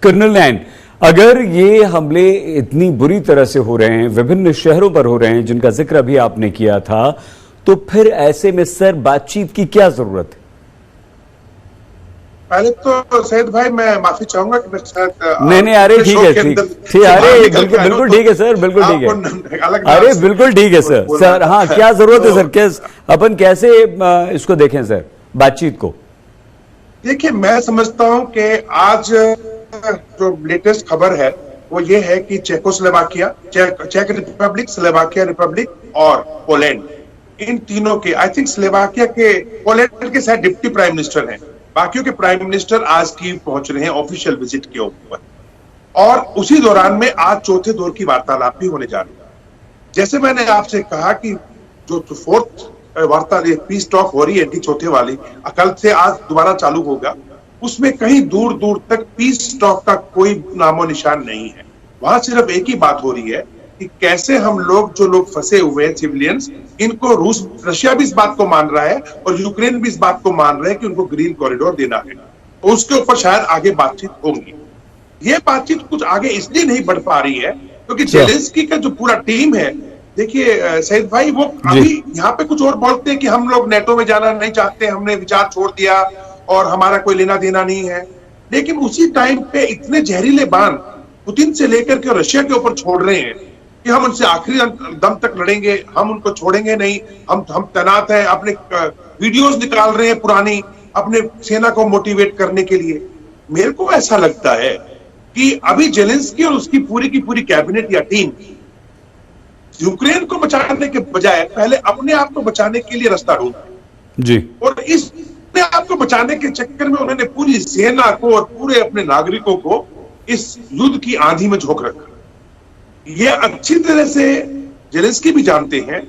Colonel नैन, अगर ये हमले इतनी बुरी तरह से हो रहे हैं, विभिन्न शहरों पर हो रहे हैं, जिनका जिक्र अभी आपने किया था, तो फिर ऐसे में सर बातचीत की क्या जरूरत है? पहले तो सैयद भाई मैं माफी चाहूंगा कि मैं शायद नहीं, अरे ठीक है, अरे बिल्कुल ठीक है सर, बिल्कुल ठीक है, अरे बिल्कुल ठीक है सर, हाँ क्या जरूरत है सर, कैसे अपन कैसे इसको देखें सर, बातचीत को? देखिए, मैं समझता हूं कि आज जो लेटेस्ट खबर है वो ये है कि चेकोस्लोवाकिया, चेक रिपब्लिक, स्लोवाकिया रिपब्लिक और पोलैंड, इन तीनों के, आई थिंक स्लोवाकिया के, पोलैंड के शायद डिप्टी प्राइम मिनिस्टर हैं, बाकियों के प्राइम मिनिस्टर आज कीव पहुंच रहे हैं ऑफिशियल विजिट के ऊपर, और उसी दौरान में आज चौथे दौर की वार्तालाप भी होने जा रही है। जैसे मैंने आपसे कहा कि जो फोर्थ वार्ता पीस टॉक हो रही है, चौथे वाली कल से आज दोबारा चालू होगा, उसमें कहीं दूर दूर तक पीस टॉक का कोई नामो निशान नहीं है। वहां सिर्फ एक ही बात हो रही है कि कैसे हम लोग, जो लोग फंसे हुए हैं सिविलियंस, इनको रशिया भी इस बात को मान रहा है और यूक्रेन भी इस बात को मान रहा है कि उनको ग्रीन कॉरिडोर देना है, तो उसके ऊपर शायद आगे बातचीत होगी। ये बातचीत कुछ आगे इसलिए नहीं बढ़ पा रही है क्योंकि जेलेंस्की का जो पूरा टीम है, देखिए सैयद भाई, वो अभी यहाँ पे कुछ और बोलते हैं कि हम लोग नेटो में जाना नहीं चाहते, हमने विचार छोड़ दिया और हमारा कोई लेना देना नहीं है, लेकिन उसी टाइम पे इतने जहरीले बाण पुतिन से लेकर के रशिया के ऊपर छोड़ रहे हैं कि हम उनसे आखिरी दम तक लड़ेंगे, हम उनको छोड़ेंगे नहीं, हम तैनात हैं, अपने वीडियोस निकाल रहे हैं पुरानी, अपने सेना को मोटिवेट करने के लिए। मेरे को ऐसा लगता है कि अभी जेलेंस्की और उसकी पूरी की पूरी कैबिनेट या टीम यूक्रेन को बचाने के बजाय पहले अपने आप को बचाने के लिए रास्ता ढूंढ जी, और इस अपने आप को बचाने के चक्कर में उन्होंने पूरी सेना को और पूरे अपने नागरिकों को इस युद्ध की आंधी में झोंक रखा। ये अच्छी तरह से जेलेंस्की भी जानते हैं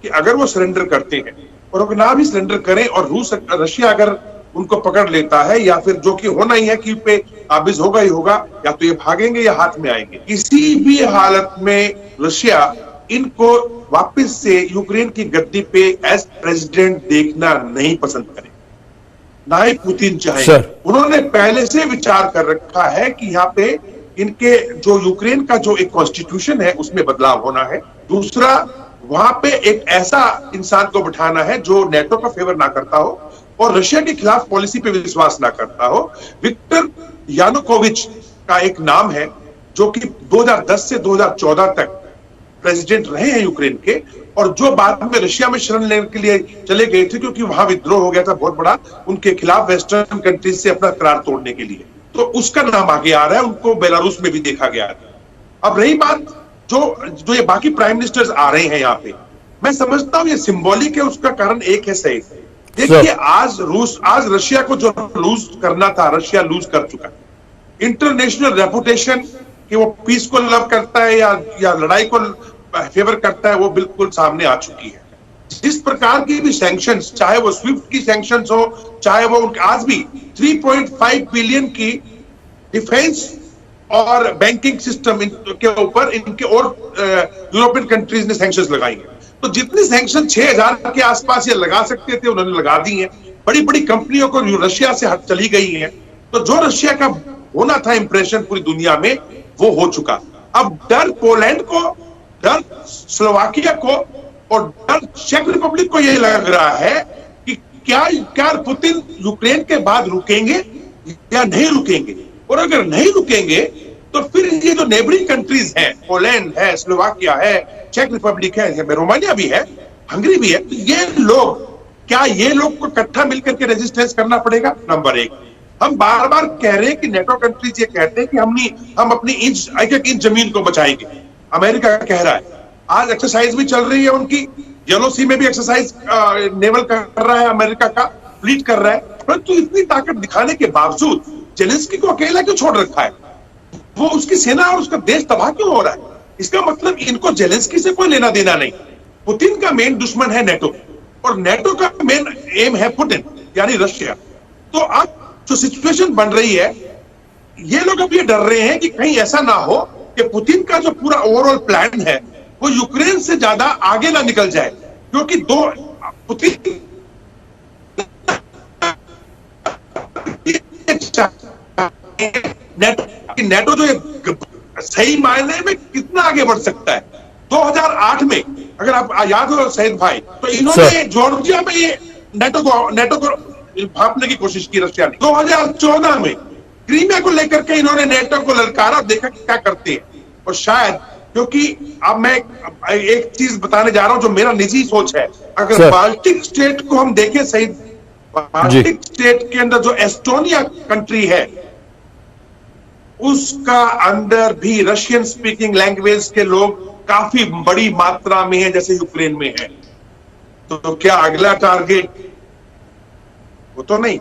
कि अगर वो सरेंडर करते हैं और अगर ना भी सरेंडर करें और रशिया अगर उनको पकड़ लेता है, या फिर जो कि होना ही है कि पे काबिज होगा ही होगा, या तो ये भागेंगे या हाथ में आएंगे, किसी भी हालत में रशिया इनको वापस से यूक्रेन की गद्दी पे एज प्रेसिडेंट देखना नहीं पसंद करे, ना ही पुतिन चाहे। उन्होंने पहले से विचार कर रखा है कि यहाँ पे इनके जो यूक्रेन का जो एक कॉन्स्टिट्यूशन है उसमें बदलाव होना है। दूसरा, वहां पे एक ऐसा इंसान को बिठाना है जो नेटो का फेवर ना करता हो और रशिया के खिलाफ पॉलिसी पे विश्वास ना करता हो। विक्टर यानुकोविच का एक नाम है जो कि 2010 से 2014 तक प्रेसिडेंट रहे हैं यूक्रेन के, और जो बाद में रशिया में शरण लेने के लिए चले गए थे क्योंकि वहां विद्रोह हो गया था बहुत बड़ा उनके खिलाफ वेस्टर्न कंट्रीज से अपना करार तोड़ने के लिए, तो उसका नाम आगे आ रहा है। उनको बेलारूस में भी देखा गया था। अब रही बात जो ये बाकी प्राइम मिनिस्टर्स आ रहे हैं यहाँ पे, मैं समझता हूँ ये सिंबॉलिक है। उसका कारण एक है सही, देखिए आज रशिया को जो लूज करना था, रशिया लूज कर चुका है। इंटरनेशनल रेपुटेशन कि वो पीस को लव करता है या लड़ाई को फेवर करता है, वो बिल्कुल सामने आ चुकी है। जिस प्रकार की भी सैंक्शंस, चाहे वो स्विफ्ट की सैंक्शंस हो, चाहे वो आज भी 3.5 बिलियन की डिफेंस और बैंकिंग सिस्टम के ऊपर इनके और यूरोपियन कंट्रीज ने सैंक्शंस लगाई हैं। तो जितनी सैंक्शन 6000 के आसपास ये लगा सकते थे उन्होंने लगा दी है। बड़ी बड़ी कंपनियों को रशिया से हट चली गई है। तो जो रशिया का होना था इंप्रेशन पूरी दुनिया में, वो हो चुका। अब डर पोलैंड को, डर स्लोवाकिया को और डर चेक रिपब्लिक को यह लग रहा है कि क्या पुतिन यूक्रेन के बाद रुकेंगे या नहीं रुकेंगे, और अगर नहीं रुकेंगे तो फिर ये जो नेबरिंग कंट्रीज हैं, पोलैंड है, स्लोवाकिया है, चेक रिपब्लिक है, रोमानिया भी है, हंगरी भी है, तो ये लोग को इकट्ठा मिलकर के रेजिस्टेंस करना पड़ेगा। नंबर एक, हम बार बार कह रहे हैं कि नेटो कंट्रीज ये कहते हैं कि हम अपनी एक इंच जमीन को बचाएंगे। अमेरिका कह रहा है, आज एक्सरसाइज भी चल रही है उनकी, येलो सी में भी एक्सरसाइज नेवल कर रहा है, अमेरिका का फ्लीट कर रहा है। परंतु इतनी ताकत दिखाने के बावजूद जेलेंस्की को अकेला क्यों छोड़ रखा है? वो उसकी सेना और उसका देश तबाह क्यों हो रहा है? इसका मतलब इनको जेलेंस्की से कोई लेना देना नहीं। पुतिन का मेन दुश्मन है नेटो, और नेटो का मेन एम है पुतिन यानी रशिया। तो अब जो सिचुएशन बन रही है, ये लोग अब ये डर रहे हैं कि कहीं ऐसा ना हो कि पुतिन का जो पूरा ओवरऑल प्लान है वो यूक्रेन से ज्यादा आगे ना निकल जाए, क्योंकि पुतिन नेटो कि नेटो जो सही मायने में कितना आगे बढ़ सकता है। 2008 में अगर आप याद हो शहीद भाई, तो इन्होंने जॉर्जिया में ये नेटो को भापने की कोशिश की रशिया ने। 2014 में क्रीमिया को लेकर के इन्होंने नेटो को ललकारा, देखा कि क्या करते हैं। और शायद क्योंकि अब मैं एक चीज बताने जा रहा हूं जो मेरा निजी सोच है, अगर बाल्टिक स्टेट को हम देखें सही, बाल्टिक स्टेट के अंदर जो एस्टोनिया कंट्री है उसका अंदर भी रशियन स्पीकिंग लैंग्वेज के लोग काफी बड़ी मात्रा में है, जैसे यूक्रेन में है। तो क्या अगला टारगेट वो तो नहीं।